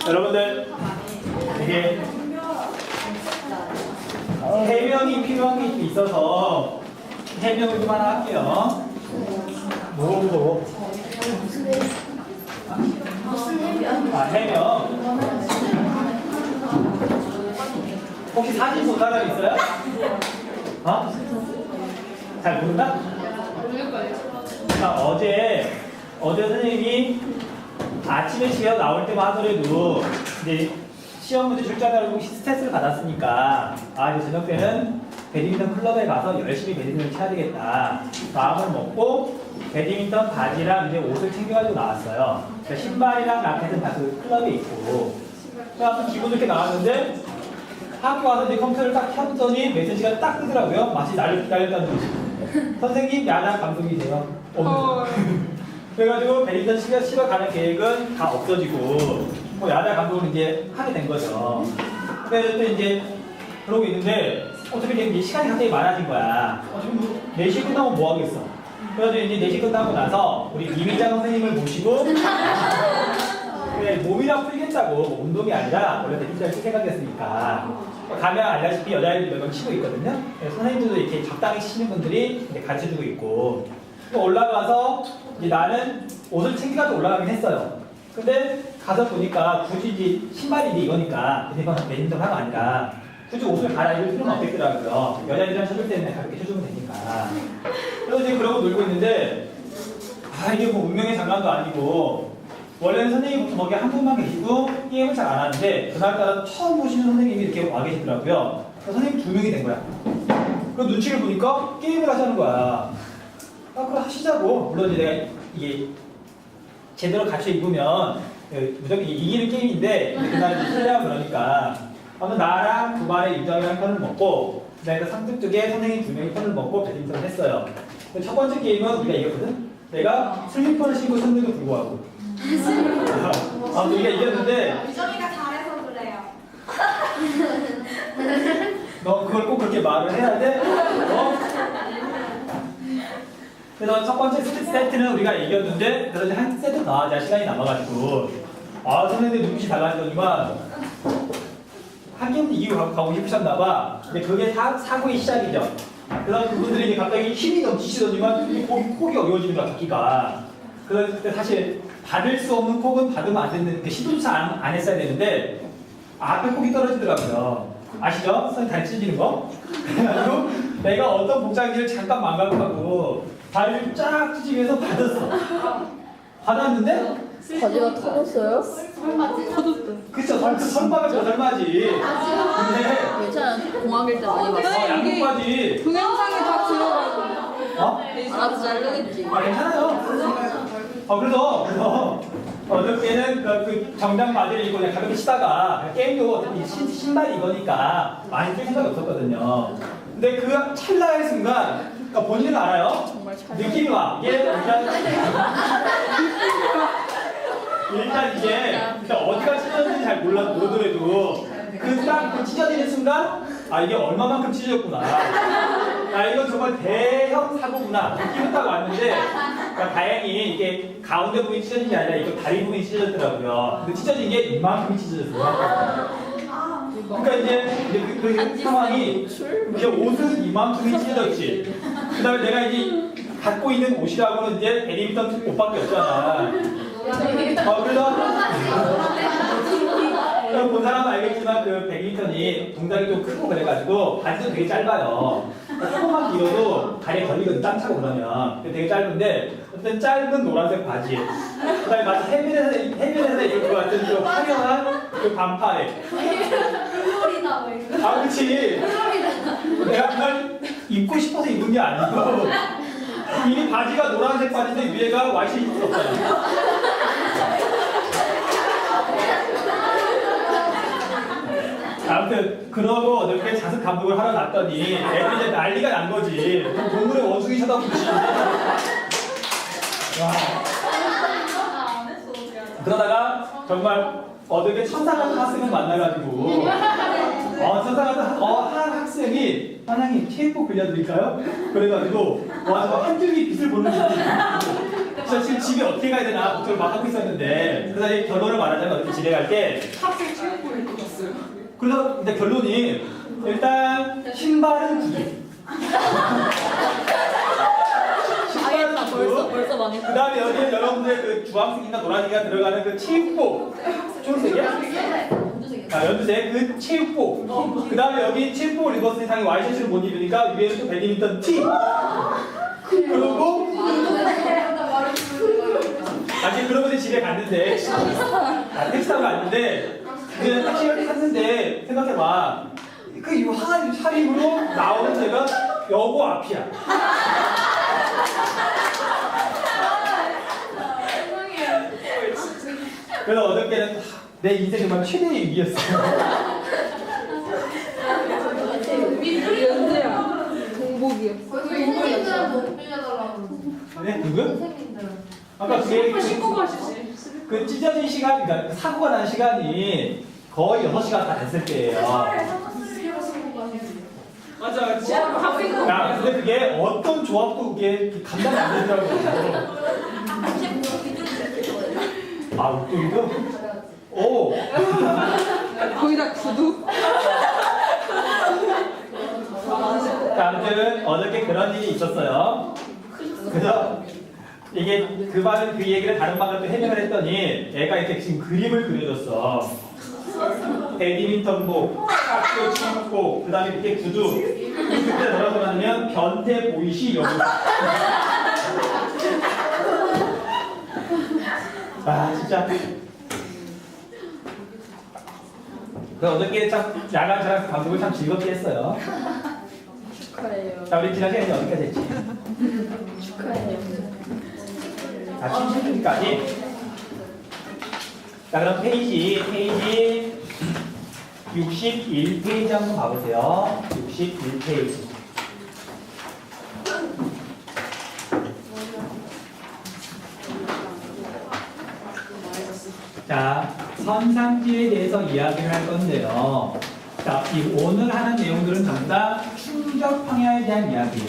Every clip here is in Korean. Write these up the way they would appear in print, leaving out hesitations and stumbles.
여러분들 이게 해명이 필요한 게 있어서 해명을 좀 하나 할게요. 뭐? 해명. 혹시 사진 본 사람 있어요? 어? 잘 모른다? 어제 선생님이 아침에 시험 나올 때만 하더라도 이제 시험 문제 출제하려고 스트레스를 받았으니까 이제 저녁 때는 배드민턴 클럽에 가서 열심히 배드민턴을 쳐야 되겠다 마음을 먹고 배드민턴 바지랑 이제 옷을 챙겨가지고 나왔어요. 그러니까 신발이랑 라켓은 다 그 클럽에 있고 그래서 기분 좋게 나왔는데 학교 와서 이제 컴퓨터를 딱 켰더니 메시지가 딱 뜨더라고요. 마치 나를 기다렸다는 듯이. 선생님 야당 감독이세요. 그래가지고 배드민턴 치러 가는 계획은 다 없어지고 뭐 야당 감독을 이제 하게 된 거죠. 그래서 또 이제 그러고 있는데 어차피 이제 시간이 갑자기 많아진 거야. 지금 4시 끝나면 뭐 하겠어. 그래서 이제 4시 끝나고 나서 우리 이미장 선생님을 모시고 그래, 몸이나 풀겠다고 뭐 운동이 아니라 원래 배드민턴을 칠 생각이었으니까 가면 알다시피 여자애들이 몇 명 치고 있거든요. 선생님들도 이렇게 적당히 치시는 분들이 이제 가르쳐주고 있고 또 올라가서 이제 나는 옷을 챙겨가지고 올라가긴 했어요. 근데 가서 보니까 굳이 이제 신발이 이제 이거니까 배드민턴 하가 아니라 굳이 옷을 갈아입을 필요는 없겠더라고요. 여자애들이랑 쳐줄 때는 가볍게 쳐주면 되니까. 그래서 이제 그러고 놀고 있는데 이게 뭐 운명의 장난도 아니고 원래는 선생님이 거기 한 분만 계시고 게임을 잘 안 하는데 그날따라 처음 오시는 선생님이 이렇게 와 계시더라고요. 그래서 선생님 2명이 된 거야. 그 눈치를 보니까 게임을 하자는 거야. 그럼 하시자고. 물론 이제 내가 이게 제대로 갖춰 입으면 무조건 이기는 게임인데 그날 틀려야 그러니까 아무튼 나랑 두 발의 유정이랑 편을 먹고 그다음에 상득 쪽에 선생님 2명이 편을 먹고 배드민턴을 했어요. 첫 번째 게임은 우리가 이겼거든. 내가 슬리퍼를 신고 섰는데도 불구하고 우리가 이겼는데 유정이가 잘해서 그래요. 너 그걸 꼭 그렇게 말을 해야 돼? 그래서 첫 번째 세트는 우리가 이겼는데 그래서 한 세트 더 하자 시간이 남아가지고 선생님들 눈빛이 달라지더니만 한 게임 이기고 가고 싶으셨나봐. 근데 그게 사고의 시작이죠. 그래서 그분들이 이제 갑자기 힘이 넘치시더니만 콕이 어려워지는 거야 잡기가. 그래서 그때 사실 받을 수 없는 콕은 받으면 안 되는 시도조차 안 했어야 되는데 앞에 콕이 떨어지더라고요. 아시죠? 선생님 다리 찢어지는 거? 그래가지고 내가 어떤 복장인지를 잠깐 망각하고 다리를 쫙 찢으면서 받았어. 받았는데 바지가 터졌어요? 그쵸, 설마가 설마지. 근데 괜찮아요. 공학일 때 많이 봤어요. 양복 바지. 동영상에 다 들어가고. 알아서 자르겠지. 괜찮아요. 그래서 어저께는 그 정장 바지를 입고 그냥 가볍게 치다가 게임도 어차피 신발이 이거니까 많이 뛸 생각이 없었거든요. 근데 그 찰나의 순간 본인은 알아요? 느낌이 와. 이게 일단 이게 어디가 찢어졌는지 잘 모르더라도 그 찢어지는 순간 이게 얼마만큼 찢어졌구나. 이건 정말 대형 사고구나. 느낌은 딱 왔는데 다행히 이게 가운데 부분이 찢어진 게 아니라 이쪽 다리 부분이 찢어졌더라고요. 근데 찢어진 게 이만큼이 찢어졌어요. 그러니까 이제 그 상황이 이제 옷은 이만큼이 찢어졌지. 그 다음에 내가 이제 갖고 있는 옷이라고는 이제 배드민턴 옷밖에 없잖아. 그래서 본 사람은 알겠지만 그 배드민턴이 동작이 좀 크고 그래가지고 바지도 되게 짧아요. 조금만 길어도 다리에 걸리거든, 땀 차고 그러면. 되게 짧은데 어떤 짧은 노란색 바지, 그 다음에 마치 해변에서 입을 것 같은 그 화려한 그 반팔에. 물놀이다 왜 이거? 그치. 내가 그걸 입고 싶어서 입은 게 아니고 이미 바지가 노란색 바지인데 위에가 와이셔츠 입었어요. 아무튼 그러고 어저께 자습 감독을 하러 갔더니 애들이 이제 난리가 난 거지. 동물의 원숭이 쳐다보듯이. 그러다가 정말 어저께 천사 같은 학생을 만나가지고 천사 같은 한 학생이 사장님 체육복 빌려드릴까요? 그래가지고 저 한 줄기 빛을 보는 줄 저 지금 집에 어떻게 가야 되나 걱정을 막 하고 있었는데 그래서 이제 결론을 말하자면 어떻게 집에 갈 때 학생 체육부에 갔어요. 그래서 근데 결론이 일단 신발은 구두 신발은 구두 벌써 그 망했어. 다음에 여기에 여러분들의 그 주황색이나 노란색이가 들어가는 그 체육복 초록색이야? 아, 연두색 그 체육복 그 다음에 여기 체육복을 입었을 때 당연히 와이셔츠를 못 입으니까 위에는 또 배드민턴 티 그리고 아직 그러고 이제 집에 갔는데 택시 타고 갔는데 이제 택시를 탔는데 생각해봐 그 화한 차림으로 나오는 데가 여고 앞이야 그래서 어저께는 내 인생 정말 최대의 위기였어요 연주야. 공복이었어. 선생님들은 못 빌려달라고. 네? 누구? 선생님들은. 아까 그게 신고 가시지. 그 찢어진 시간, 그러니까 사고가 난 시간이 거의 6시간 다 됐을 때예요. 맞아. 지하로 학생 야, 근데 그게 어떤 조합도 그게 감당이 안 되더라고요. 아, 웃기도? 오! 거의 다 구두. 자, 아무튼 어저께 그런 일이 있었어요. 그래서 이게 그 반은 그 얘기를 다른 반으로 또 해명을 했더니 애가 이렇게 지금 그림을 그려줬어. 배드민턴복, 학교 체육복, 그 다음에 이렇게 구두. 그때 뭐라고 하냐면 변태 보이시 여부. 아 진짜. 그래서 어저께 참 야간 자랑 방송을 참 즐겁게 했어요. 축하해요. 자 우리 지난 시간에 어디까지 했지? 축하해요. 자, 70분까지. 자, 그럼 페이지 61페이지 한번 봐보세요. 61페이지. 자, 선상지에 대해서 이야기를 할 건데요. 자, 오늘 하는 내용들은 전부 다 충격 평야에 대한 이야기예요.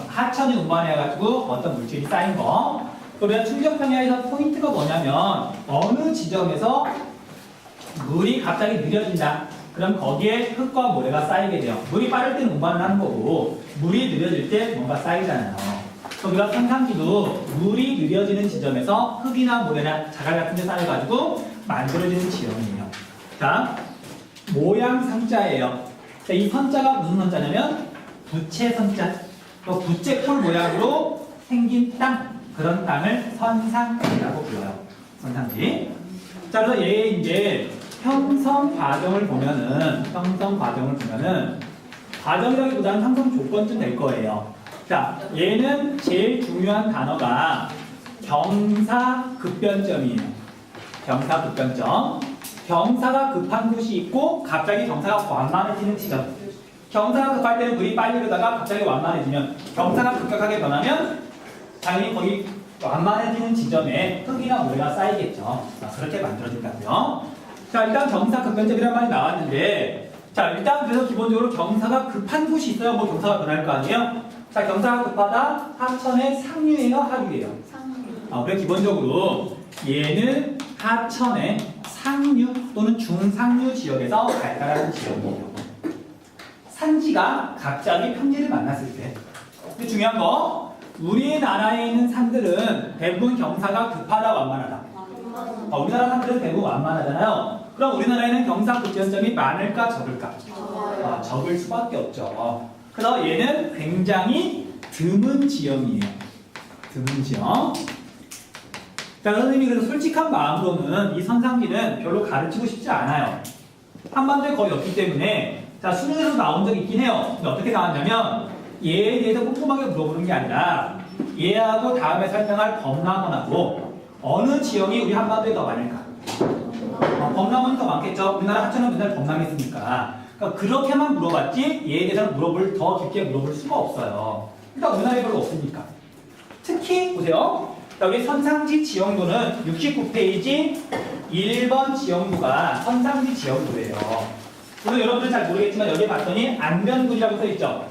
하천이 운반해가지고 어떤 물질이 쌓인 거. 그러면 충격 평야에서 포인트가 뭐냐면 어느 지점에서 물이 갑자기 느려진다. 그럼 거기에 흙과 모래가 쌓이게 돼요. 물이 빠를 때는 운반을 하는 거고 물이 느려질 때 뭔가 쌓이잖아요. 우리가 상상기도 물이 느려지는 지점에서 흙이나 모래나 자갈 같은 게 쌓여가지고 만들어지는 지형이에요. 자, 모양 상자예요. 자, 이 선자가 무슨 선자냐면 부채 선자. 또 부채꼴 모양으로 생긴 땅. 그런 땅을 선상지라고 불러요. 선상지. 자, 그래서 얘 이제 형성 과정을 보면은 과정이라기보다는 형성 조건쯤 될 거예요. 자, 얘는 제일 중요한 단어가 경사급변점이에요. 경사급변점. 경사가 급한 곳이 있고 갑자기 경사가 완만해지는 지점. 경사가 급할 때는 물이 빨리 흐르다가 갑자기 완만해지면 경사가 급격하게 변하면 당연히 거기 완만해지는 지점에 흙이나 모래가 쌓이겠죠. 자, 그렇게 만들어진다고요. 자, 일단 경사급변점이라는 말이 나왔는데 자, 일단 그래서 기본적으로 경사가 급한 곳이 있어야 뭐 경사가 변할 거 아니에요? 자, 경사가 급하다 하천의 상류예요, 하류예요? 그래 기본적으로 얘는 하천의 상류 또는 중상류 지역에서 발달하는 지역이에요. 산지가 갑자기 평지를 만났을 때. 근데 중요한 거, 우리나라에 있는 산들은 대부분 경사가 급하다, 완만하다. 우리나라 산들은 대부분 완만하잖아요. 그럼 우리나라에는 경사급변점이 많을까, 적을까? 적을 수밖에 없죠. 그래서 얘는 굉장히 드문 지형이에요. 드문 지형. 자, 선생님이 그래서 솔직한 마음으로는 이 선상기는 별로 가르치고 싶지 않아요. 한반도에 거의 없기 때문에 자, 수능에서 나온 적이 있긴 해요. 근데 어떻게 나왔냐면 얘에 대해서 꼼꼼하게 물어보는 게 아니라 얘하고 다음에 설명할 범람원하고 어느 지형이 우리 한반도에 더 많을까? 범람원이 더 많겠죠. 우리나라 하천은 맨날 범람했으니까. 그러니까 그렇게만 물어봤지 얘에 대해서는 더 깊게 물어볼 수가 없어요. 일단 우리나라에 별로 없으니까. 특히 보세요. 여기 선상지 지형도는 69페이지 1번 지형도가 선상지 지형도예요. 그래서 여러분들 잘 모르겠지만 여기 봤더니 안면군이라고 써있죠.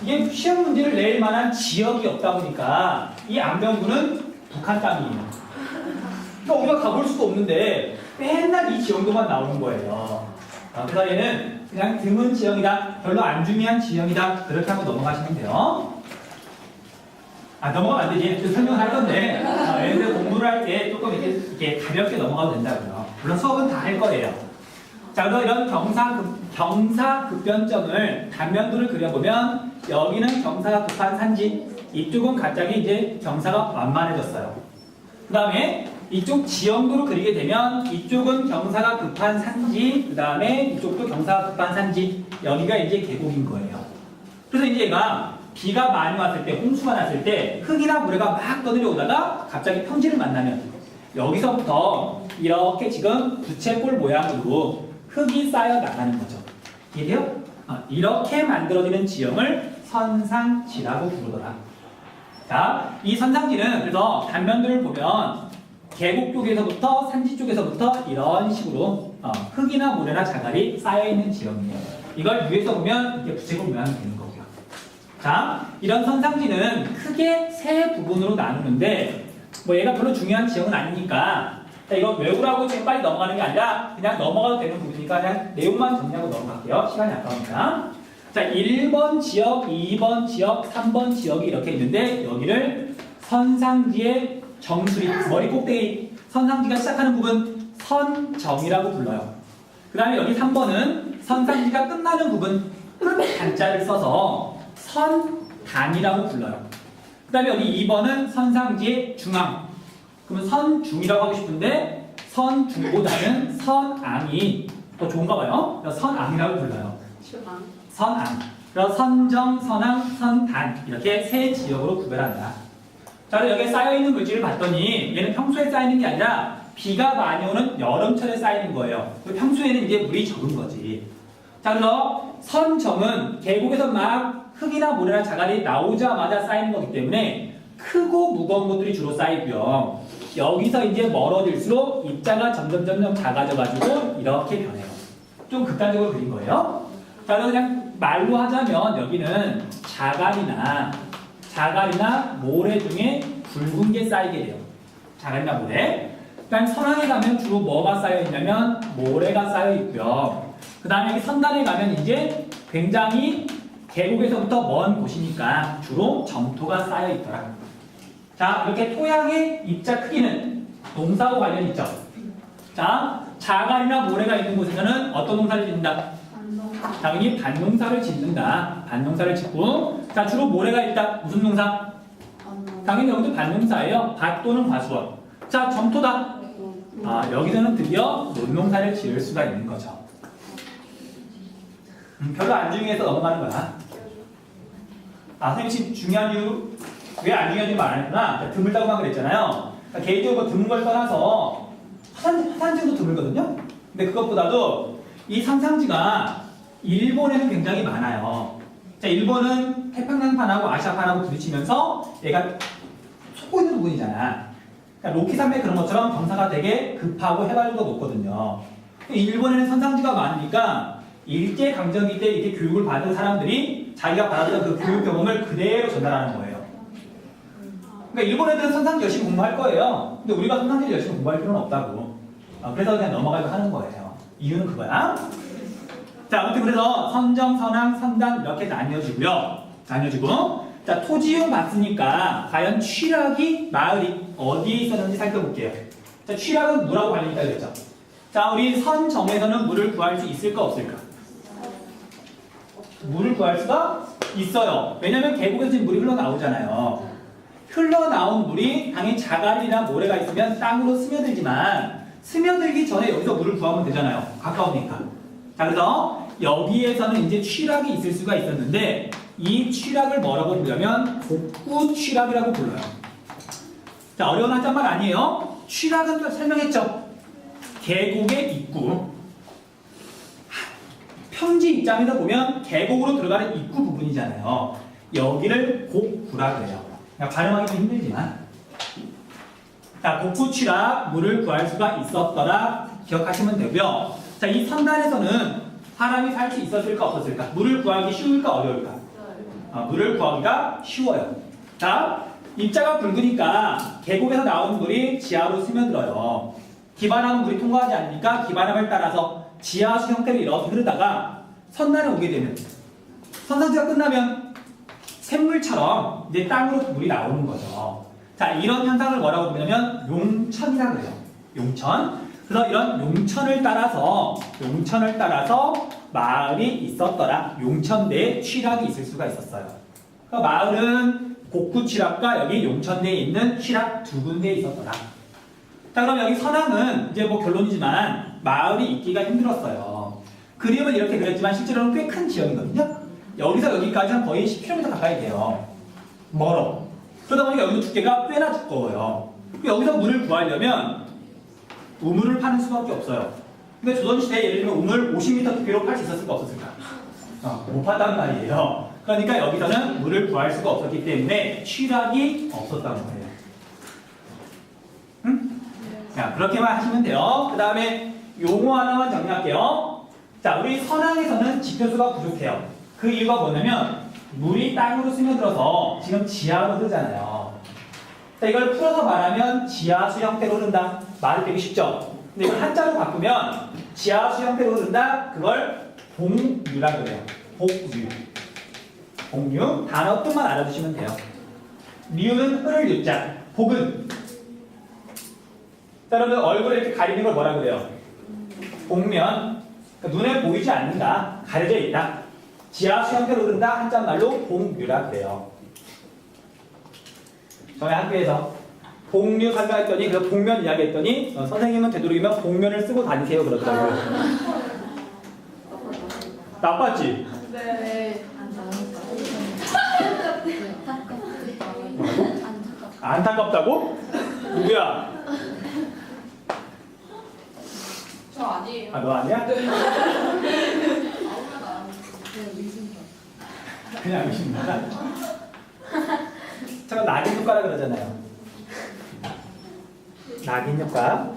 이게 시험 문제를 낼 만한 지역이 없다 보니까 이 안병구는 북한 땅이에요. 그러니까 우리가 가볼 수도 없는데 맨날 이 지형도만 나오는 거예요. 그래서 얘는 그냥 드문 지형이다, 별로 안 중요한 지형이다, 그렇게 하고 넘어가시면 돼요. 넘어가면 안 되지. 설명을 할 건데 얘네들 공부를 할 때 조금 이렇게 가볍게 넘어가도 된다고요. 물론 수업은 다 할 거예요. 자, 그래서 이런 경사급변점을 단면도를 그려보면 여기는 경사가 급한 산지, 이쪽은 갑자기 이제 경사가 완만해졌어요. 그 다음에 이쪽 지형도로 그리게 되면 이쪽은 경사가 급한 산지, 그 다음에 이쪽도 경사가 급한 산지, 여기가 이제 계곡인 거예요. 그래서 이제 얘가 비가 많이 왔을 때, 홍수가 났을 때 흙이나 모래가 막 떠내려오다가 갑자기 평지를 만나면 여기서부터 이렇게 지금 부채꼴 모양으로 흙이 쌓여 나가는 거죠. 이해돼요? 이렇게 만들어지는 지형을 선상지라고 부르더라. 자, 이 선상지는 그래서 단면들을 보면 계곡 쪽에서부터 산지 쪽에서부터 이런 식으로 흙이나 모래나 자갈이 쌓여있는 지형이에요. 이걸 위에서 보면 이렇게 부채꼴 모양이 되는 거고요. 자, 이런 선상지는 크게 세 부분으로 나누는데 얘가 별로 중요한 지형은 아니니까 이거 외우라고 지금 빨리 넘어가는 게 아니라 그냥 넘어가도 되는 부분이니까 그냥 내용만 정리하고 넘어갈게요. 시간이 아까우니까. 자, 1번 지역, 2번 지역, 3번 지역이 이렇게 있는데 여기를 선상지의 정수리, 머리 꼭대기, 선상지가 시작하는 부분 선정이라고 불러요. 그 다음에 여기 3번은 선상지가 끝나는 부분 단자를 써서 선단이라고 불러요. 그 다음에 여기 2번은 선상지의 중앙. 그러면 선중이라고 하고 싶은데 선중보다는 선앙이 더 좋은가 봐요. 그래서 선앙이라고 불러요. 선앙. 그래서 선정, 선앙, 선단 이렇게 세 지역으로 구별한다. 자, 그래서 여기에 쌓여있는 물질을 봤더니 얘는 평소에 쌓이는 게 아니라 비가 많이 오는 여름철에 쌓이는 거예요. 평소에는 이제 물이 적은 거지. 자, 그래서 선정은 계곡에서 막 흙이나 모래나 자갈이 나오자마자 쌓이는 거기 때문에 크고 무거운 것들이 주로 쌓이고요. 여기서 이제 멀어질수록 입자가 점점 작아져가지고 이렇게 변해요. 좀 극단적으로 그린 거예요. 자, 그래서 그냥 말로 하자면 여기는 자갈이나 모래 중에 굵은 게 쌓이게 돼요. 자갈이나 모래. 그러니까 선항에 가면 주로 뭐가 쌓여 있냐면 모래가 쌓여 있고요. 그 다음에 여기 선단에 가면 이제 굉장히 계곡에서부터 먼 곳이니까 주로 점토가 쌓여 있더라. 자, 이렇게 토양의 입자 크기는 농사하고 관련이 있죠. 자, 자갈이나 모래가 있는 곳에서는 어떤 농사를 짓는다? 당연히 밭농사를 짓는다. 밭농사를 짓고, 자, 주로 모래가 있다. 무슨 농사? 당연히 여기도 밭농사예요. 밭 또는 과수원. 자, 점토다. 여기서는 드디어 논농사를 지을 수가 있는 거죠. 별로 안 중요해서 넘어가는 거야. 선생님 지금 중요한 이유, 왜 안 중요한지 말 안 했구나. 드물다고만 그랬잖아요. 그러니까 개인적으로 드문 걸 떠나서 화산지도 드물거든요. 근데 그것보다도 이 선상지가 일본에는 굉장히 많아요. 자, 일본은 태평양판하고 아시아판하고 부딪히면서 얘가 솟고 있는 부분이잖아. 그러니까 로키 산맥 그런 것처럼 경사가 되게 급하고 해발도가 높거든요. 일본에는 선상지가 많으니까 일제강점기 때 이렇게 교육을 받은 사람들이 자기가 받았던 그 교육 경험을 그대로 전달하는 거예요. 그러니까 일본 애들은 선상지 열심히 공부할 거예요. 근데 우리가 선상지 열심히 공부할 필요는 없다고. 그래서 그냥 넘어가려고 하는 거예요. 이유는 그거야. 자, 아무튼 그래서 선정, 선항, 선단 이렇게 나뉘어지고, 자, 토지용 봤으니까 과연 취락이 마을이 어디에 있었는지 살펴볼게요. 자, 취락은 물하고 관련이 있다고 그랬죠. 자, 우리 선정에서는 물을 구할 수 있을까 없을까? 물을 구할 수가 있어요. 왜냐면 계곡에서 지금 물이 흘러나오잖아요. 흘러나온 물이 당연히 자갈이나 모래가 있으면 땅으로 스며들지만 스며들기 전에 여기서 물을 구하면 되잖아요. 가까우니까. 자, 그래서 여기에서는 이제 취락이 있을 수가 있었는데 이 취락을 뭐라고 부르냐면 복구 취락이라고 불러요. 자, 어려운 한자말 아니에요. 취락은 또 설명했죠. 계곡의 입구. 평지 입장에서 보면 계곡으로 들어가는 입구 부분이잖아요. 여기를 곡구라 그래요. 그러니까 발음하기 좀 힘들지만. 자, 곡구 취락, 물을 구할 수가 있었더라 기억하시면 되고요. 자, 이 선단에서는 사람이 살 수 있었을까 없었을까? 물을 구하기 쉬울까 어려울까? 물을 구하기가 쉬워요. 자, 입자가 붉으니까 계곡에서 나오는 물이 지하로 스며들어요. 기반함은 물이 통과하지 않으니까 기반함을 따라서 지하수 형태로 이렇게 흐르다가 선단에 오게 되면 선상지가 끝나면 샘물처럼 이제 땅으로 물이 나오는 거죠. 자, 이런 현상을 뭐라고 부르냐면 용천이라고 해요. 용천. 그래서 이런 용천을 따라서 마을이 있었더라. 용천대에 취락이 있을 수가 있었어요. 그러니까 마을은 곡구 취락과 여기 용천대에 있는 취락 두 군데에 있었더라. 자, 그럼 여기 서남은 이제 뭐 결론이지만 마을이 있기가 힘들었어요. 그림은 이렇게 그렸지만 실제로는 꽤 큰 지역이거든요. 여기서 여기까지 한 거의 10km 가까이 돼요. 멀어. 그러다 보니까 여기도 두께가 꽤나 두꺼워요. 여기서 물을 구하려면 우물을 파는 수밖에 없어요. 근데 조선시대에 예를 들면 우물 50m 두께로 팔 수 있었을까 없었을까? 못 팠단 말이에요. 그러니까 여기서는 물을 구할 수가 없었기 때문에 취락이 없었다는 거예요. 응? 자, 그렇게만 하시면 돼요. 그 다음에 용어 하나만 정리할게요. 자, 우리 서남에서는 지표수가 부족해요. 그 이유가 뭐냐면 물이 땅으로 스며들어서 지금 지하로 흐르잖아요. 자, 이걸 풀어서 말하면 지하수 형태로 흐른다. 말이 되게 쉽죠? 근데 이걸 한자로 바꾸면 지하수 형태로 흐른다. 그걸 복류라고 그래요. 복류. 복류. 단어 뜻만 알아두시면 돼요. 류는 흐를 유자. 복은. 자, 여러분 얼굴에 이렇게 가리는 걸 뭐라고 그래요? 복면. 그러니까 눈에 보이지 않는다. 가려져 있다. 지하수 형태로 흐른다. 한자말로 복류라 그래요. 저희 학교에서 복류 설명했더니 그 복면 이야기했더니 선생님은 되도록이면 복면을 쓰고 다니세요 그러더라고요. 나빴지? 네. 안타깝다고? 누구야? 저 아니에요. 아, 너 아니야? 그냥 의심받아. 제가 낙인 효과라 그러잖아요. 낙인 효과.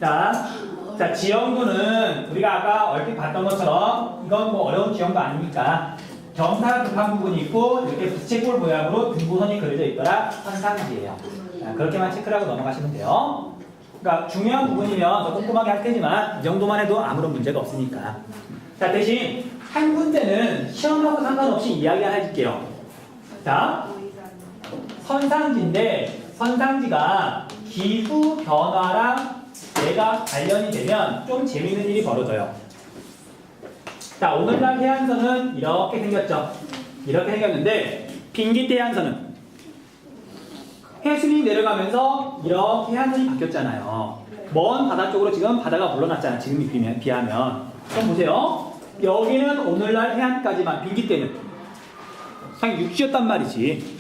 자, 지형도는 우리가 아까 얼핏 봤던 것처럼 이건 뭐 어려운 지형도 아니니까 경사가 급한 부분이 있고 이렇게 부채꼴 모양으로 등고선이 그려져 있더라. 선상지예요. 자, 그렇게만 체크를 하고 넘어가시면 돼요. 그러니까 중요한 부분이면 더 꼼꼼하게 할 테지만 이 정도만 해도 아무런 문제가 없으니까. 자, 대신 한 문제는 시험하고 상관없이 이야기 하나 해줄게요. 자, 선상지인데 선상지가 기후 변화랑 얘가 관련이 되면 좀 재밌는 일이 벌어져요. 자, 오늘날 해안선은 이렇게 생겼죠. 이렇게 생겼는데 빙기대 해안선은 해수면이 내려가면서 이렇게 해안선이 바뀌었잖아요. 먼 바다 쪽으로 지금 바다가 물러났잖아요. 지금 비하면. 그럼 보세요. 여기는 오늘날 해안까지만 빙기대는 그냥 육지였단 말이지.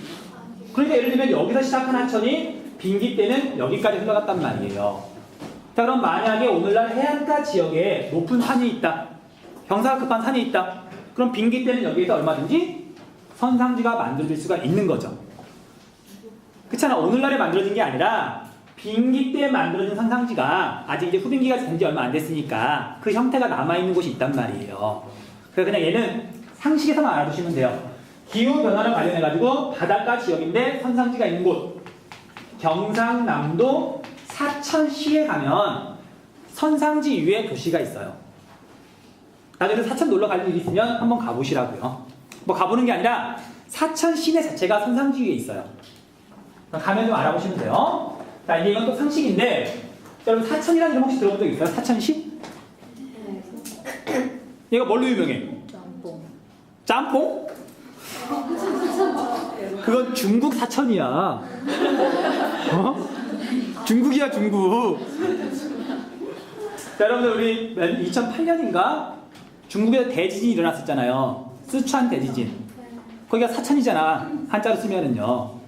그러니까 예를 들면 여기서 시작한 하천이 빙기대는 여기까지 흘러갔단 말이에요. 자, 그럼 만약에 오늘날 해안가 지역에 높은 산이 있다. 경사가 급한 산이 있다. 그럼 빙기대는 여기에서 얼마든지 선상지가 만들어질 수가 있는 거죠. 그렇잖아. 오늘날에 만들어진 게 아니라 빙기대에 만들어진 선상지가 아직 이제 후빙기가 된 지 얼마 안 됐으니까 그 형태가 남아있는 곳이 있단 말이에요. 그래서 그냥 얘는 상식에서만 알아두시면 돼요. 기후변화랑 관련해가지고 바닷가 지역인데 선상지가 있는 곳. 경상남도 사천시에 가면 선상지 위에 도시가 있어요. 나중에 사천 놀러 갈 일이 있으면 한번 가보시라고요. 뭐 가보는 게 아니라 사천 시내 자체가 선상지 위에 있어요. 가면 좀 알아보시면 돼요. 자, 이제 이건 또 상식인데 여러분 사천이라는 이름 혹시 들어본 적 있어요? 사천시? 얘가 뭘로 유명해? 짬뽕. 짬뽕? 그건 중국 사천이야. 어? 중국이야, 중국. 자, 여러분들 우리 2008년인가? 중국에서 대지진이 일어났었잖아요. 쓰촨 대지진. 거기가 사천이잖아. 한자로 쓰면은요.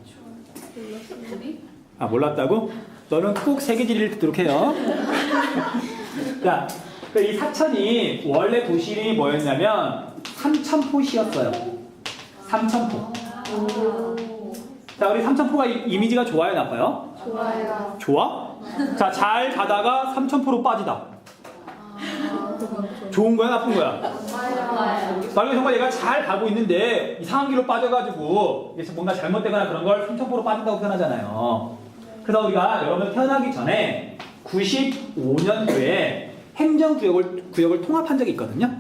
아, 몰랐다고? 너는 꼭 세계지리를 듣도록 해요. 자, 이 사천이 원래 도시 이름이 뭐였냐면 삼천포시였어요. 삼천포. 자, 우리 삼천포가 이미지가 좋아요, 나빠요? 좋아요. 좋아? 자, 잘 가다가 삼천포로 빠지다. 좋은 거야, 나쁜 거야? 만약에 정말 얘가 잘 가고 있는데 이상한 길로 빠져가지고 이게 뭔가 잘못되거나 그런 걸 삼천포로 빠진다고 표현하잖아요. 그래서 우리가 여러분 태어나기 전에 95년도에 행정구역을 통합한 적이 있거든요.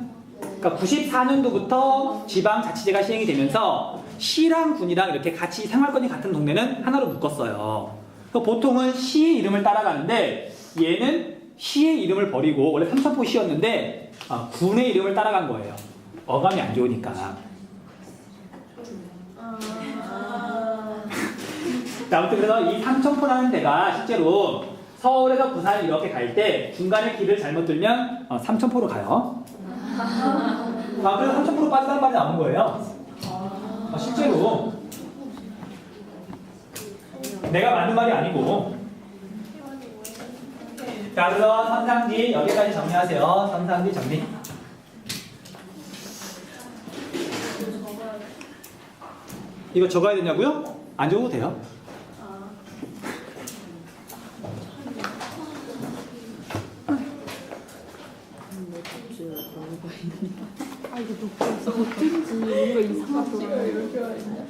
그러니까 94년도부터 지방자치제가 시행이 되면서 시랑 군이랑 이렇게 같이 생활권이 같은 동네는 하나로 묶었어요. 그래서 보통은 시의 이름을 따라가는데 얘는 시의 이름을 버리고 원래 삼천포시였는데 군의 이름을 따라간 거예요. 어감이 안 좋으니까. 자, 아무튼 그래서 이 삼천포라는 데가 실제로 서울에서 부산을 이렇게 갈 때 중간에 길을 잘못 들면 삼천포로 가요. 그래서 삼천포로 빠진다는 말이 나온 거예요. 실제로 내가 만든 말이 아니고. 자, 그래서 선상지 여기까지 정리하세요. 선상지 정리. 이거 적어야 되냐고요? 안 적어도 돼요. 아 이거 어쩐지 뭔가 이상하더라고요.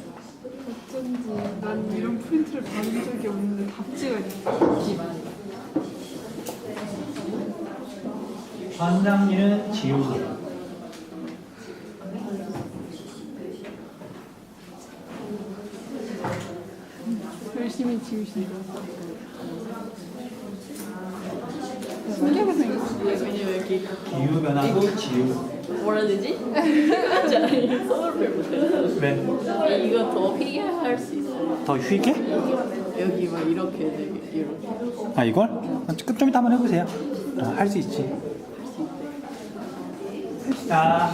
어쩐지 난 이런 프린트를 받은 적이 없는데 답지가 있어. 선상지는 지우고. 열심히 지우신다. 신기하게 생겼어. 왜냐면 여기 기후 변화도 지우. 뭐라 해야 되지? 아니 서울을 못해서 왜? 이거 더 희귀할 수 있어요. 더 휘게? 여기 막 이렇게 되게 이렇게. 이걸? 좀 이따 한번 해보세요. 할 수 있지. 자,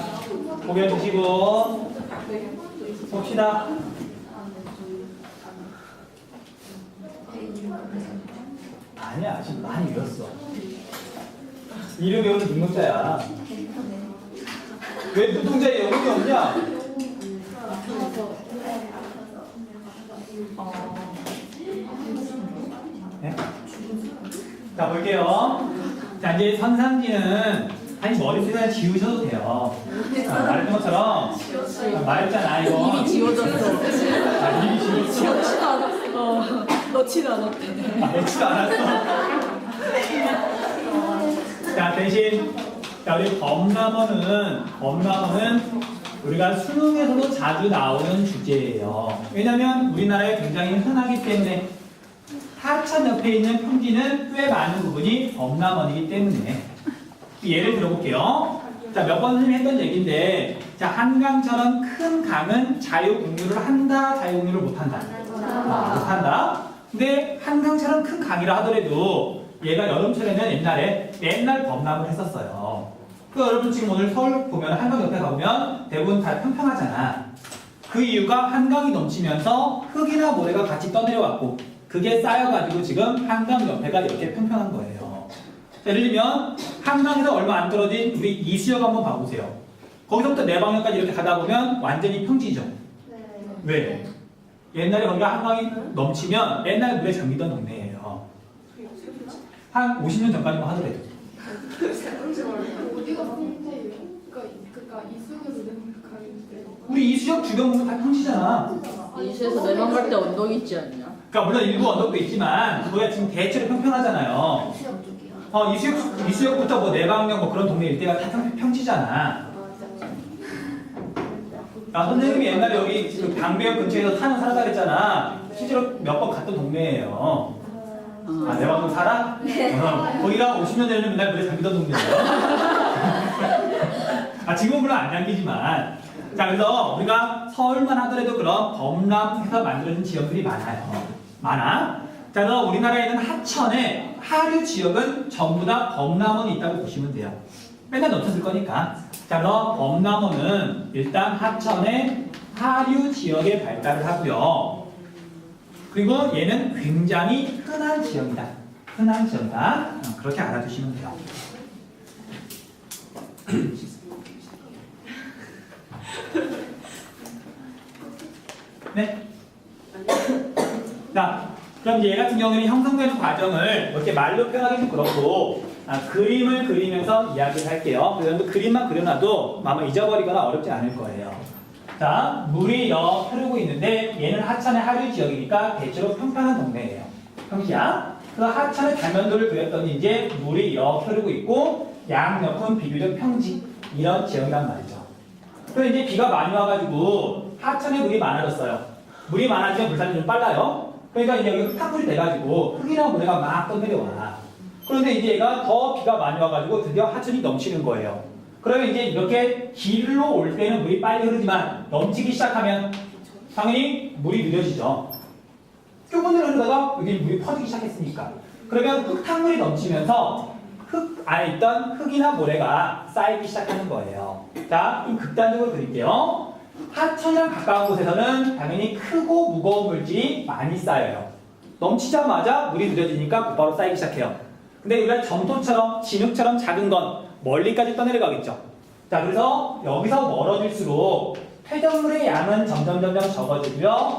고개 주시고 봅시다. 아니야, 지금 많이 외웠어. 이름 외우는 능력자야. 왜 눈동자에 영혼이 없냐? 네? 자, 볼게요. 자, 이제 선상지는 아니 머릿속에 지우셔도 돼요. 말했던 것처럼 말했잖아 이거. 이미 지워졌어. 이미 지웠어. 넣지도 않았어. 넣지도 않았대. 넣지도 않았어. 자, 대신 자, 우리 범람어는 우리가 수능에서도 자주 나오는 주제예요. 왜냐면 우리나라에 굉장히 흔하기 때문에 하천 옆에 있는 평지는 꽤 많은 부분이 범람어이기 때문에. 예를 들어볼게요. 자, 몇 번 선생님이 했던 얘기인데, 자, 한강처럼 큰 강은 자유공유를 한다, 자유공유를 못한다. 못한다. 근데 한강처럼 큰 강이라 하더라도 얘가 여름철에는 옛날에 맨날 범람을 했었어요. 그 여러분 지금 오늘 서울 보면 한강 옆에 가보면 대부분 다 평평하잖아. 그 이유가 한강이 넘치면서 흙이나 모래가 같이 떠내려왔고 그게 쌓여가지고 지금 한강 옆에가 이렇게 평평한 거예요. 예를 들면 한강에서 얼마 안 떨어진 우리 이수역 한번 봐보세요. 거기서부터 내방역까지 이렇게 가다 보면 완전히 평지죠. 왜? 옛날에 거기가 한강이 넘치면 옛날에 물에 잠기던 동네예요. 한 50년 전까지만 하더라도. 어디가 평지예요? 그러니까 이수역에서 내려가는데. 우리 이수역 주변 보면 다 평지잖아. 이수에서 내방 갈 때 언덕 있지 않냐? 그러니까 물론 일부 언덕도 있지만 그거야 지금 대체로 평평하잖아요. 이수역부터 뭐 내방역 뭐 그런 동네 일대가 다 평지잖아. 선생님이 옛날에 여기 지금 방배역 근처에서 사는 살았다 그랬잖아. 실제로 몇 번 갔던 동네예요. 내방역 살아? 거기가 50년 전에는 맨날 물에 잠기던 동네예요. 지금은 물론 안 잠기지만. 자, 그래서 우리가 서울만 하더라도 그런 범람해서 만들어진 지역들이 많아요. 많아. 자, 그래서 우리나라에는 하천에 하류 지역은 전부 다 범람원이 있다고 보시면 돼요. 맨날 넘쳤을 거니까. 자, 그래서 범람원은 일단 하천의 하류 지역에 발달을 하고요. 그리고 얘는 굉장히 흔한 지역이다. 흔한 지역이다. 그렇게 알아두시면 돼요. 네? 자, 그럼 이제 얘 같은 경우에는 형성되는 과정을 이렇게 말로 표현하기 좀 그렇고 그림을 그리면서 이야기를 할게요. 그래서 그림만 그려놔도 아마 잊어버리거나 어렵지 않을 거예요. 자, 물이 이렇게 흐르고 있는데 얘는 하천의 하류 지역이니까 대체로 평평한 동네예요. 평지야. 그래서 하천의 단면도를 그렸더니 이제 물이 이렇게 흐르고 있고 양옆은 비교적 평지 이런 지역이란 말이죠. 그래서 이제 비가 많이 와가지고 하천에 물이 많아졌어요. 물이 많아지면 물살이 좀 빨라요. 그러니까 이제 여기 흙탕물이 돼가지고 흙이랑 모래가 막 떠내려와. 그런데 이제 얘가 더 비가 많이 와가지고 드디어 하천이 넘치는 거예요. 그러면 이제 이렇게 길로 올 때는 물이 빨리 흐르지만 넘치기 시작하면 당연히 물이 느려지죠. 조금 흐르다가 여기 물이 퍼지기 시작했으니까. 그러면 흙탕물이 넘치면서 흙 안에 있던 흙이나 모래가 쌓이기 시작하는 거예요. 자, 좀 극단적으로 그릴게요. 하천이랑 가까운 곳에서는 당연히 크고 무거운 물질이 많이 쌓여요. 넘치자마자 물이 느려지니까 곧바로 쌓이기 시작해요. 근데 우리가 점토처럼 진흙처럼 작은 건 멀리까지 떠내려가겠죠. 자, 그래서 여기서 멀어질수록 퇴적물의 양은 점점 적어지고요.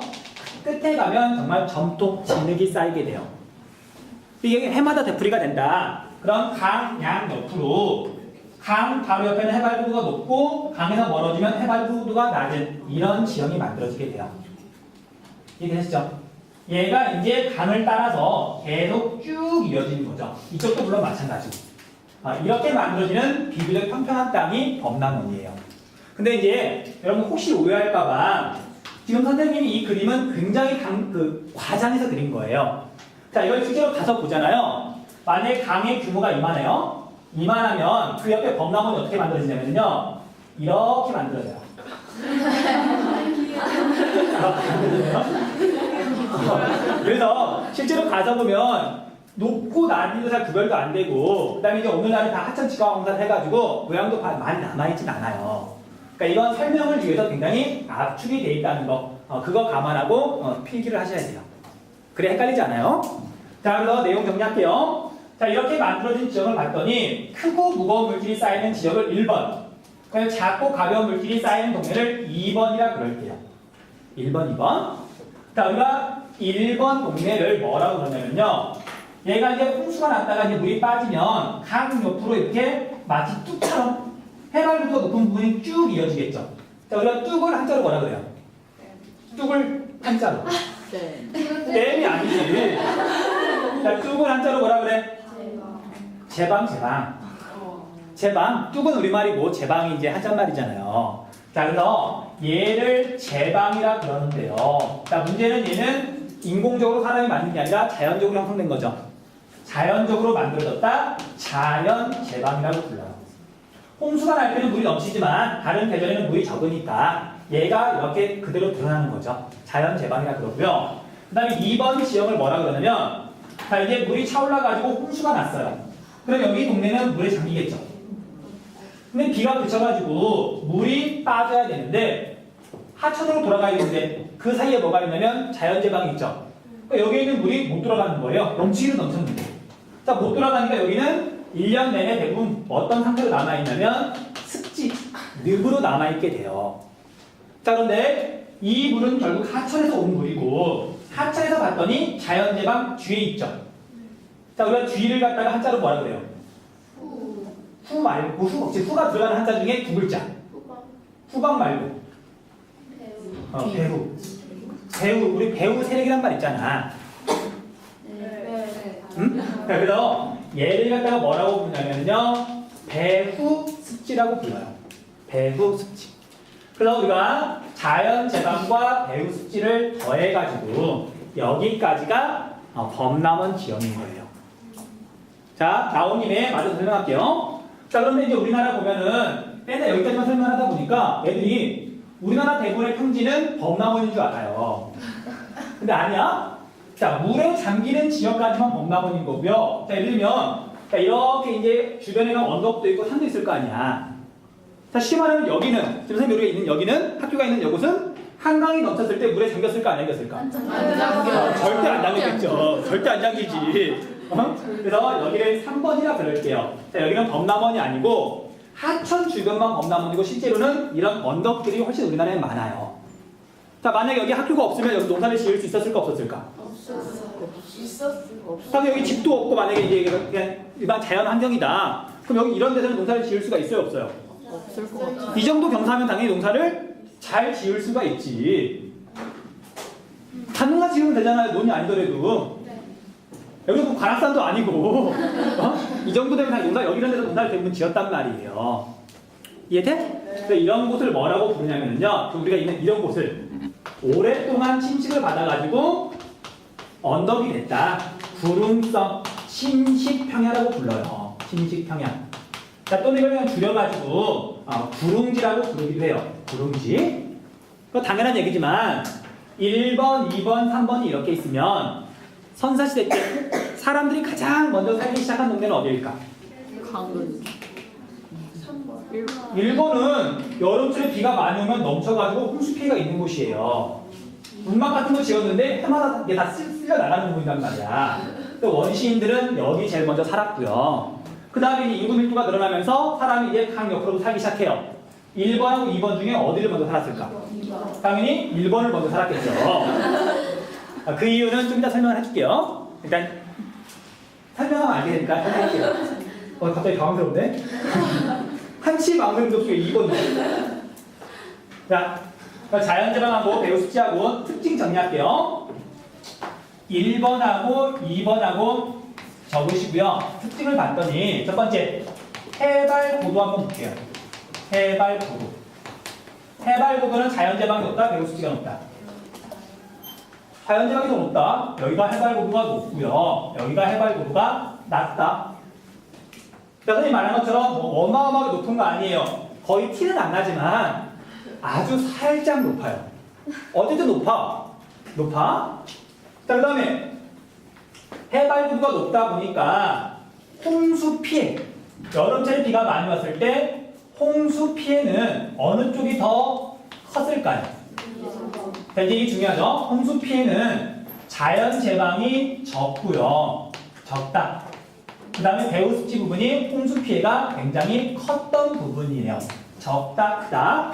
끝에 가면 정말 점토, 진흙이 쌓이게 돼요. 이게 해마다 되풀이가 된다. 그럼 강 양 옆으로 강 바로 옆에는 해발구도가 높고 강에서 멀어지면 해발구도가 낮은 이런 지형이 만들어지게 돼요. 이해되시죠? 얘가 이제 강을 따라서 계속 쭉 이어지는 거죠. 이쪽도 물론 마찬가지고. 이렇게 만들어지는 비교적 평평한 땅이 범람원이에요. 근데 이제 여러분 혹시 오해할까봐 지금 선생님이 이 그림은 굉장히 과장해서 그린 거예요. 자, 이걸 실제로 가서 보잖아요. 만약에 강의 규모가 이만해요. 이만하면 그 옆에 범람원이 어떻게 만들어지냐면요. 이렇게 만들어져요. 그래서 실제로 가서 보면 높고 낮은 잘 구별도 안 되고 그다음에 이제 오늘날은 다 하천 지광공사를 해가지고 모양도 많이 남아있진 않아요. 그러니까 이건 설명을 위해서 굉장히 압축이 돼 있다는 거 그거 감안하고 필기를 하셔야 돼요. 그래 헷갈리지 않아요? 자, 그래서 내용 정리할게요. 자, 이렇게 만들어진 지역을 봤더니 크고 무거운 물질이 쌓이는 지역을 1번, 그리고 작고 가벼운 물질이 쌓이는 동네를 2번이라 그럴게요. 1번, 2번. 자, 우리가 1번 동네를 뭐라고 그러냐면요. 얘가 이제 홍수가 났다가 이제 물이 빠지면 강 옆으로 이렇게 마치 뚝처럼 해발구도가 높은 부분이 쭉 이어지겠죠. 자, 우리가 뚝을 한자로 뭐라 그래요? 뚝을 한자로. 네. 댐이 아니지. 자, 뚝을 한자로 뭐라 그래? 제방. 제방. 뚝은 우리말이고 제방이 이제 한자말이잖아요. 자, 그래서 얘를 제방이라 그러는데요. 자, 문제는 얘는 인공적으로 사람이 만든 게 아니라 자연적으로 형성된 거죠. 자연적으로 만들어졌다. 자연 제방이라고 불러요. 홍수가 날 때는 물이 넘치지만 다른 계절에는 물이 적으니까 얘가 이렇게 그대로 드러나는 거죠. 자연 제방이라 그러고요. 그 다음에 2번 지역을 뭐라 그러냐면 자, 이제 물이 차올라가지고 홍수가 났어요. 그럼 여기 동네는 물에 잠기겠죠. 근데 비가 그쳐가지고 물이 빠져야 되는데 하천으로 돌아가야 되는데 그 사이에 뭐가 있냐면 자연제방이 있죠. 그러니까 여기 있는 물이 못 돌아가는 거예요. 넘치기로 넘쳤는데. 자, 못 돌아가니까 여기는 1년 내내 대부분 어떤 상태로 남아있냐면 습지, 늪으로 남아있게 돼요. 자, 그런데 이 물은 결국 하천에서 온 물이고 하천에서 봤더니 자연제방 뒤에 있죠. 자, 우리가 뒤를 갖다가 한자로 뭐라 그래요? 후 말고 후가 들어가는 한자 중에 두 글자. 후방 말고. 배후. 우리 배후 세력이란 말 있잖아. 응? 그래서 얘를 갖다가 뭐라고 부르냐면요. 배후 습지라고 불러요. 배후 습지. 그래서 우리가 자연 제방과 배후 습지를 더해가지고 여기까지가 범람원 지형인 거예요. 자, 나온 김에 마저 설명할게요. 자, 그런데 이제 우리나라 보면은 맨날 여기까지만 설명하다 보니까 애들이 우리나라 대부분의 평지는 범람원인 줄 알아요. 근데 아니야. 자, 물에 잠기는 지역까지만 범람원인 거고요. 자, 예를 들면 자, 이렇게 이제 주변에는 언덕도 있고 산도 있을 거 아니야. 자, 쉽게 말하면 여기는 지금 선생님 우리가 있는 여기는 학교가 있는 이곳은 한강이 넘쳤을 때 물에 잠겼을까 안 잠겼을까? 절대 안 잠기겠죠. 절대 안 잠기지. 그래서 여기를 3번이라 그럴게요. 자, 여기는 범람원이 아니고 하천 주변만 범람원이고 실제로는 이런 언덕들이 훨씬 우리나라에 많아요. 자, 만약에 여기 학교가 없으면 여기 농사를 지을 수 있었을까 없었을까? 없었어요. 사실 여기 집도 없고 만약에 이제 그냥 일반 자연 환경이다. 그럼 여기 이런 데서는 농사를 지을 수가 있어요, 없어요? 없을 것 같아. 이 정도 경사하면 당연히 농사를 잘 지을 수가 있지. 단농사 지으면 되잖아요, 논이 아니더라도. 여기 뭐 관악산도 아니고 이 정도 되면 다 농사 여기 이런 데서 농사를 대부분 지었단 말이에요. 이해돼? 그래서 이런 곳을 뭐라고 부르냐면요, 우리가 있는 이런 곳을 오랫동안 침식을 받아가지고 언덕이 됐다. 구름성 침식평야라고 불러요. 침식평야. 자, 또는 이걸 그냥 줄여가지고 구릉지라고 부르기도 해요. 구릉지. 그거 당연한 얘기지만 1번, 2번, 3번이 이렇게 있으면 선사시대 때 사람들이 가장 먼저 살기 시작한 동네는 어디일까? 강은 1번은 여름철에 비가 많이 오면 넘쳐가지고 홍수 피해가 있는 곳이에요. 문막 같은 거 지었는데 해마다 이게 다 쓸려 나가는 부분이란 말이야. 또 원시인들은 여기 제일 먼저 살았고요. 그 다음에 인구 밀도가 늘어나면서 사람이 이제 강 옆으로 살기 시작해요. 1번하고 2번 중에 어디를 먼저 살았을까? 당연히 1번을 먼저 살았겠죠. 그 이유는 좀 이따 설명을 해줄게요. 일단 설명하면 알게 되니까 설명할게요. 갑자기 당황스러운데? 한치 망설임 없이 2번이죠. 자, 자연재방하고 배우습지하고 특징 정리할게요. 1번하고 2번하고 적으시고요. 특징을 봤더니 첫 번째 해발 고도 한번 볼게요. 해발 고도. 해발 고도는 자연재방이 높다, 배우습지가 높다. 자연재방이 더 높다. 여기가 해발 고도가 높고요. 여기가 해발 고도가 낮다. 선생님이 말한 것처럼 뭐 어마어마하게 높은 거 아니에요. 거의 티는 안 나지만 아주 살짝 높아요. 어쨌든 높아. 자, 그 다음에 해발 고도가 높다 보니까 홍수 피해, 여름철에 비가 많이 왔을 때 홍수 피해는 어느 쪽이 더 컸을까요? 자, 이제 이게 중요하죠. 홍수 피해는 자연 재방이 적고요. 적다. 그 다음에 배우습지 부분이 홍수 피해가 굉장히 컸던 부분이에요. 적다, 크다.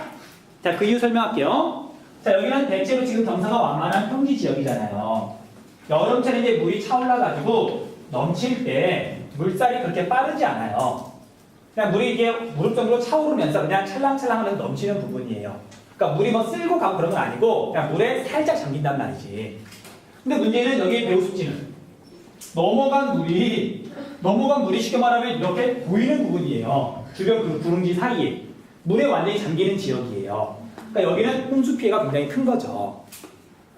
자, 그 이유 설명할게요. 자, 여기는 대체로 지금 경사가 완만한 평지 지역이잖아요. 여름철에 이제 물이 차올라가지고 넘칠 때 물살이 그렇게 빠르지 않아요. 그냥 물이 이게 무릎 정도로 차오르면서 그냥 찰랑찰랑하면서 넘치는 부분이에요. 그러니까 물이 뭐 쓸고 가고 그런 건 아니고 그냥 물에 살짝 잠긴단 말이지. 근데 문제는 여기 배우습지는 넘어간 물이 쉽게 말하면 이렇게 보이는 부분이에요. 주변 그 구릉지 사이에 물에 완전히 잠기는 지역이에요. 그러니까 여기는 홍수 피해가 굉장히 큰 거죠.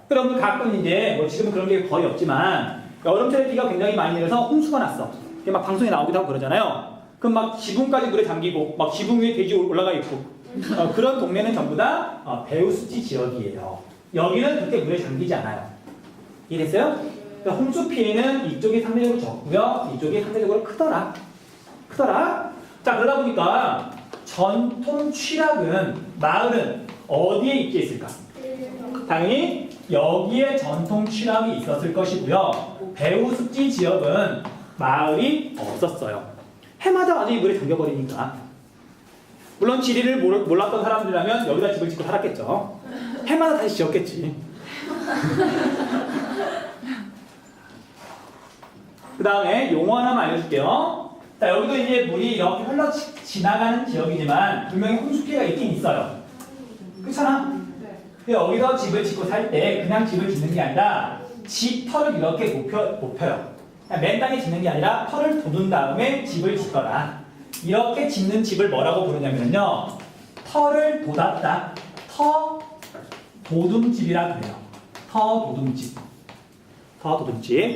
그러면 가끔 이제 뭐 지금은 그런 게 거의 없지만 여름철에 비가 굉장히 많이 내려서 홍수가 났어. 이게 막 방송에 나오기도 하고 그러잖아요. 그럼 막 지붕까지 물에 잠기고 막 지붕 위에 돼지 올라가 있고 그런 동네는 전부 다 배우습지 지역이에요. 여기는 그렇게 물에 잠기지 않아요. 이해됐어요? 그러니까 홍수 피해는 이쪽이 상대적으로 적고요. 이쪽이 상대적으로 크더라. 자, 그러다 보니까 전통 취락은 마을은 어디에 있게 있을까? 당연히 여기에 전통 취락이 있었을 것이고요. 배우습지 지역은 마을이 없었어요. 해마다 완전히 물에 잠겨버리니까. 물론 지리를 몰랐던 사람들이라면 여기다 집을 짓고 살았겠죠. 해마다 다시 지었겠지. 그 다음에 용어 하나만 알려줄게요. 자, 여기도 이제 물이 이렇게 흘러 지나가는 지역이지만 분명히 홍수 피해가 있긴 있어요. 그렇잖아? 근데 여기서 집을 짓고 살 때 그냥 집을 짓는 게 아니라 집 털을 이렇게 높여요. 맨 땅에 짓는 게 아니라 털을 돋운 다음에 집을 짓거라. 이렇게 짓는 집을 뭐라고 부르냐면요, 털을 돋았다. 도둠집이라 그래요. 터도둠집.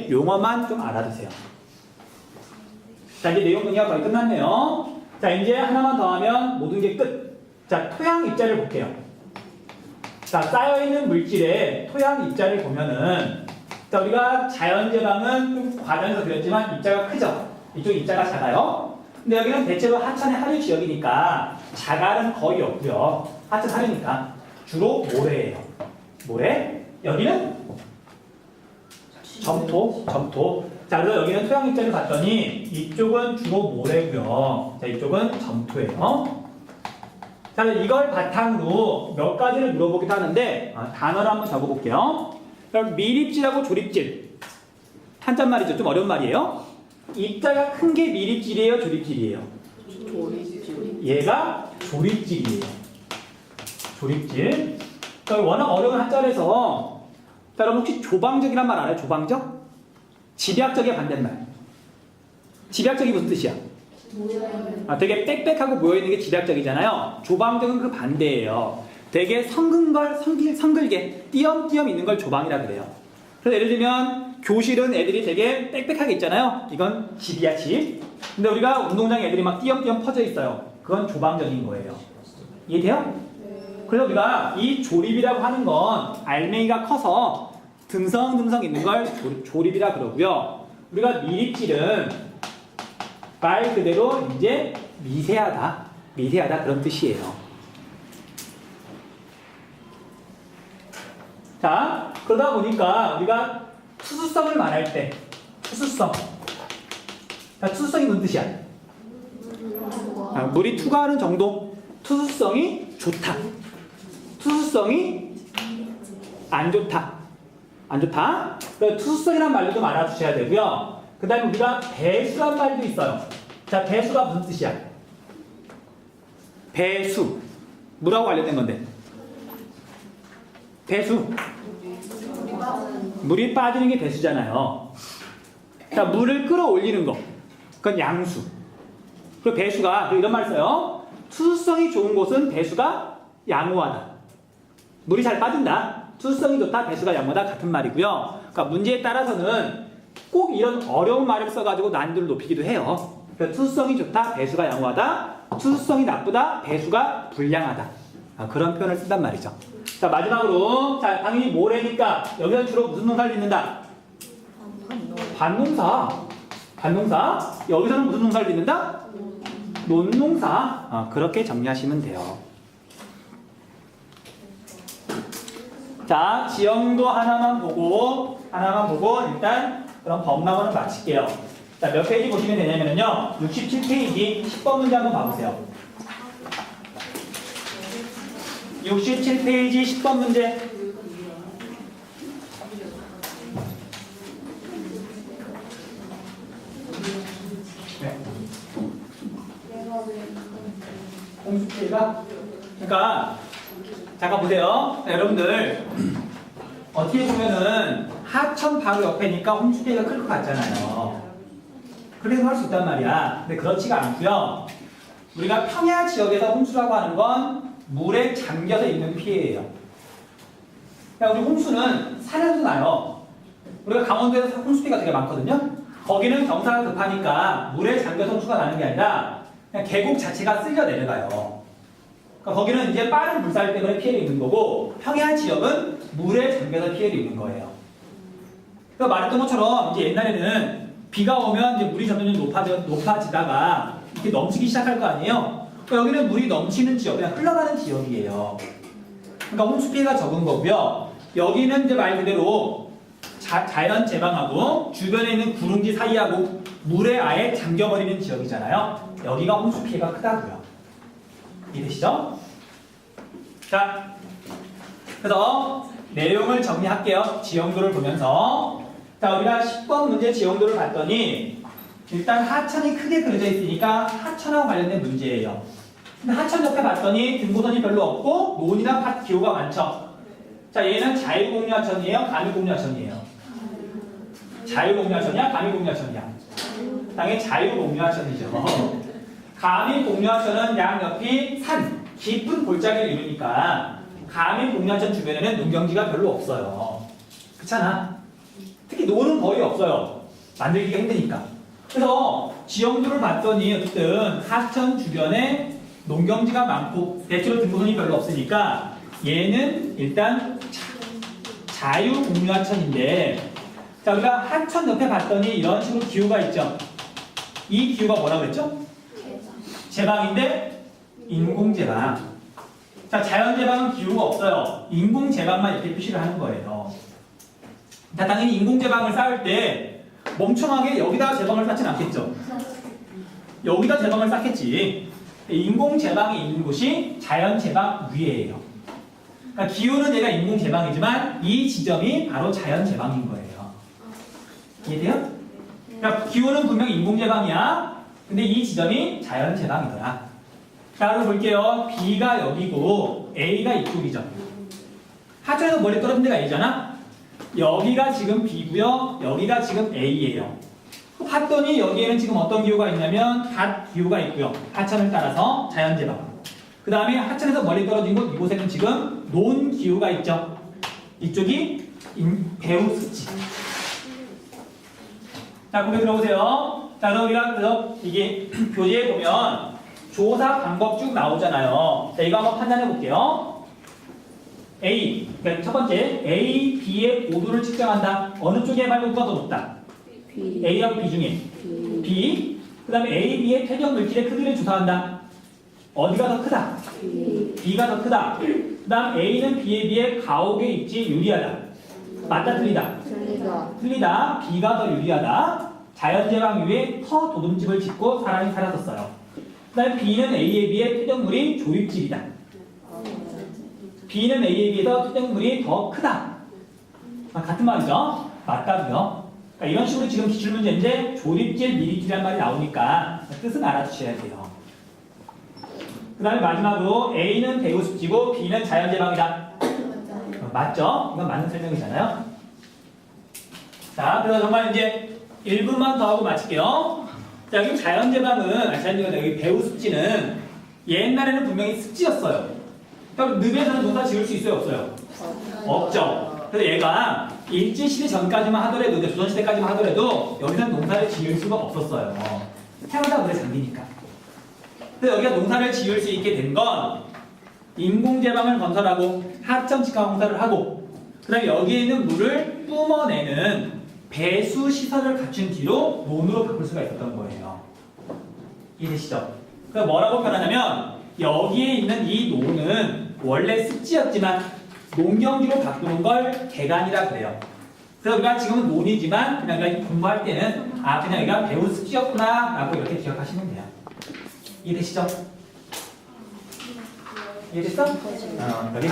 용어만 좀 알아두세요. 자, 이제 내용 정리가 거의 끝났네요. 자, 이제 하나만 더 하면 모든 게 끝. 자, 토양 입자를 볼게요. 자, 쌓여있는 물질의 토양 입자를 보면은, 자, 우리가 자연재방은 좀 과정에서 그렸지만 입자가 크죠? 이쪽 입자가 작아요. 근데 여기는 대체로 하천의 하류 지역이니까 자갈은 거의 없고요. 하천 하류니까 주로 모래예요. 모래. 여기는 점토. 자, 그래서 여기는 토양 입자를 봤더니 이쪽은 주로 모래고요. 자, 이쪽은 점토예요. 자, 이걸 바탕으로 몇 가지를 물어보기도 하는데 단어를 한번 적어볼게요. 그럼 밀입질하고 조립질. 한자 말이죠. 좀 어려운 말이에요. 입자가 큰 게 밀입질이에요, 조립질이에요? 조립질. 얘가 조립질이에요. 조립질. 그러니까 워낙 어려운 한자라서 여러분 혹시 조방적이란 말 알아요? 조방적? 집약적의 반대말. 집약적이 무슨 뜻이야? 되게 빽빽하고 모여있는 게 집약적이잖아요. 조방적은 그 반대예요. 되게 성글게 띄엄띄엄 있는 걸 조방이라 그래요. 그래서 예를 들면 교실은 애들이 되게 빽빽하게 있잖아요. 이건 집이야, 집. 근데 우리가 운동장에 애들이 막 띄엄띄엄 퍼져 있어요. 그건 조방적인 거예요. 이해돼요? 그래서 우리가 이 조립이라고 하는 건 알맹이가 커서 듬성듬성 있는 걸 조립이라 그러고요. 우리가 밀입질은 말 그대로 이제 미세하다 그런 뜻이에요. 자, 그러다 보니까 우리가 투수성을 말할 때 투수성. 자, 투수성이 무슨 뜻이야? 물이 투과하는 정도. 투수성이 좋다. 투수성이 안 좋다. 안 좋다. 투수성이란 말도 좀 알아두셔야 되고요. 그 다음에 우리가 배수란 말도 있어요. 자, 배수가 무슨 뜻이야? 배수. 뭐라고 관련된 건데? 배수. 물이 빠지는 게 배수잖아요. 자, 물을 끌어올리는 거. 그건 양수. 그리고 배수가 이런 말 써요. 투수성이 좋은 곳은 배수가 양호하다. 물이 잘 빠진다. 투수성이 좋다. 배수가 양호하다. 같은 말이고요. 그러니까 문제에 따라서는 꼭 이런 어려운 말을 써가지고 난이도를 높이기도 해요. 그러니까 투수성이 좋다. 배수가 양호하다. 투수성이 나쁘다. 배수가 불량하다. 그런 표현을 쓴단 말이죠. 자, 마지막으로, 자, 당연히 모래니까 여기서 주로 무슨 농사를 짓는다? 반농사. 반농사. 여기서는 무슨 농사를 짓는다? 논농사. 그렇게 정리하시면 돼요. 자, 지형도 하나만 보고 일단 그럼 법문은 마칠게요. 자, 몇 페이지 보시면 되냐면요. 67페이지 10번 문제 한번 봐보세요. 67페이지 10번 문제. 네. 홍수피해가? 그러니까 잠깐 보세요. 자, 여러분들 어떻게 보면은 하천 바로 옆에니까 홍수피해가 클 것 같잖아요. 그래서 할 수 있단 말이야. 근데 그렇지가 않고요. 우리가 평야 지역에서 홍수라고 하는 건 물에 잠겨서 있는 피해예요. 그러니까 우리 홍수는 산에도 나요. 우리가 강원도에서 홍수피해가 되게 많거든요. 거기는 경사가 급하니까 물에 잠겨서 홍수가 나는 게 아니라 그냥 계곡 자체가 쓸려 내려가요. 그러니까 거기는 이제 빠른 물살 때문에 피해를 입는 거고 평야 지역은 물에 잠겨서 피해를 입는 거예요. 그러니까 말했던 것처럼 이제 옛날에는 비가 오면 이제 물이 점점 높아지다가 이렇게 넘치기 시작할 거 아니에요? 그러니까 여기는 물이 넘치는 지역, 그냥 흘러가는 지역이에요. 그러니까 홍수 피해가 적은 거고요. 여기는 이제 말 그대로 자연 제방하고 주변에 있는 구릉지 사이하고 물에 아예 잠겨버리는 지역이잖아요. 여기가 홍수 피해가 크다고요. 이해되시죠? 자, 그래서 내용을 정리할게요. 지형도를 보면서. 자, 우리가 10번 문제 지형도를 봤더니 일단 하천이 크게 그려져 있으니까 하천하고 관련된 문제예요. 근데 하천 옆에 봤더니 등고선이 별로 없고 논이나 기호가 많죠. 자, 얘는 자유공유하천이에요? 가미공유하천이에요? 자유공유하천이야? 가미공유하천이야? 당연히 자유공유하천이죠. 가미공유하천은 양옆이 산, 깊은 골짜기를 이루니까 가미공유하천 주변에는 농경지가 별로 없어요. 그렇잖아? 특히 논은 거의 없어요. 만들기가 힘드니까. 그래서 지형도를 봤더니 어쨌든 하천 주변에 농경지가 많고 대체로 등고선이 별로 없으니까 얘는 일단 자유공유하천인데, 자, 우리가 하천 옆에 봤더니 이런 식으로 기후가 있죠. 이 기후가 뭐라고 했죠? 제방인데 인공제방. 자, 자연제방은 기후가 없어요. 인공제방만 이렇게 표시를 하는 거예요. 자, 당연히 인공제방을 쌓을 때 멍청하게 여기다가 제방을 쌓진 않겠죠. 여기다 제방을 쌓겠지. 인공제방이 있는 곳이 자연제방 위에예요. 그러니까 기후는 얘가 인공제방이지만 이 지점이 바로 자연제방인 거예요. 이해돼요? 그러니까 기호는 분명 인공제방이야. 근데 이 지점이 자연제방이더라. 자, 그럼 볼게요. B가 여기고 A가 이쪽이죠. 하천에서 멀리 떨어진 데가 A잖아. 여기가 지금 B고요. 여기가 지금 A예요. 봤더니 여기에는 지금 어떤 기호가 있냐면 닷 기호가 있고요. 하천을 따라서 자연제방. 그 다음에 하천에서 멀리 떨어진 곳 이곳에는 지금 논 기호가 있죠. 이쪽이 배우수지. 자, 거기 들어오세요. 자, 그럼 우리가 그래서 이게 교재에 보면 조사 방법 쭉 나오잖아요. 자, 이거 한번 판단해 볼게요. A, 그러니까 첫 번째 A, B의 고도를 측정한다. 어느 쪽에 발도가 더 높다? B. A하고 B 중에 B. 그 다음에 A, B의 퇴적 물질의 크기를 조사한다. 어디가 더 크다? B. B가 더 크다. 그 다음 A는 B에 비해 가옥의 입지에 유리하다. 맞다 틀리다? 틀리다. 틀리다. B가 더 유리하다. 자연재방 위에 터 도둠집을 짓고 사람이 살았었어요. 그 다음에 B는 A에 비해 퇴적물이 조입질이다. B는 A에 비해서 퇴적물이 더 크다. 같은 말이죠? 맞다고요. 그러니까 이런 식으로 지금 기출문제인데 조립질, 미립질이라는 말이 나오니까 뜻은 알아두셔야 돼요. 그 다음에 마지막으로 A는 배우습지고 B는 자연재방이다. 맞죠? 이건 맞는 설명이잖아요. 자, 그래서 정말 이제 1분만 더 하고 마칠게요. 자, 여기 자연재방은, 여기 배우습지는 옛날에는 분명히 습지였어요. 그럼 늪에서는 농사 지을 수 있어요, 없어요? 없죠. 그래서 얘가 일제시대 전까지만 하더라도, 조선시대까지만 하더라도 여기서는 농사를 지을 수가 없었어요. 태어나다 물에 잠기니까. 그래서 여기가 농사를 지을 수 있게 된 건 인공제방을 건설하고 하천 직화공사를 하고 그 다음에 여기에 있는 물을 뿜어내는 배수 시설을 갖춘 뒤로 논으로 바꿀 수가 있었던 거예요. 이해되시죠? 그래서 뭐라고 표현하냐면 여기에 있는 이 논은 원래 습지였지만 농경지로 바꾸는 걸 개간이라 그래요. 그래서 우리가 지금은 논이지만 그냥 우리가 공부할 때는 그냥 여기가 배운 습지였구나 라고 이렇게 기억하시면 돼요. 이해되시죠? 이해됐어? 여기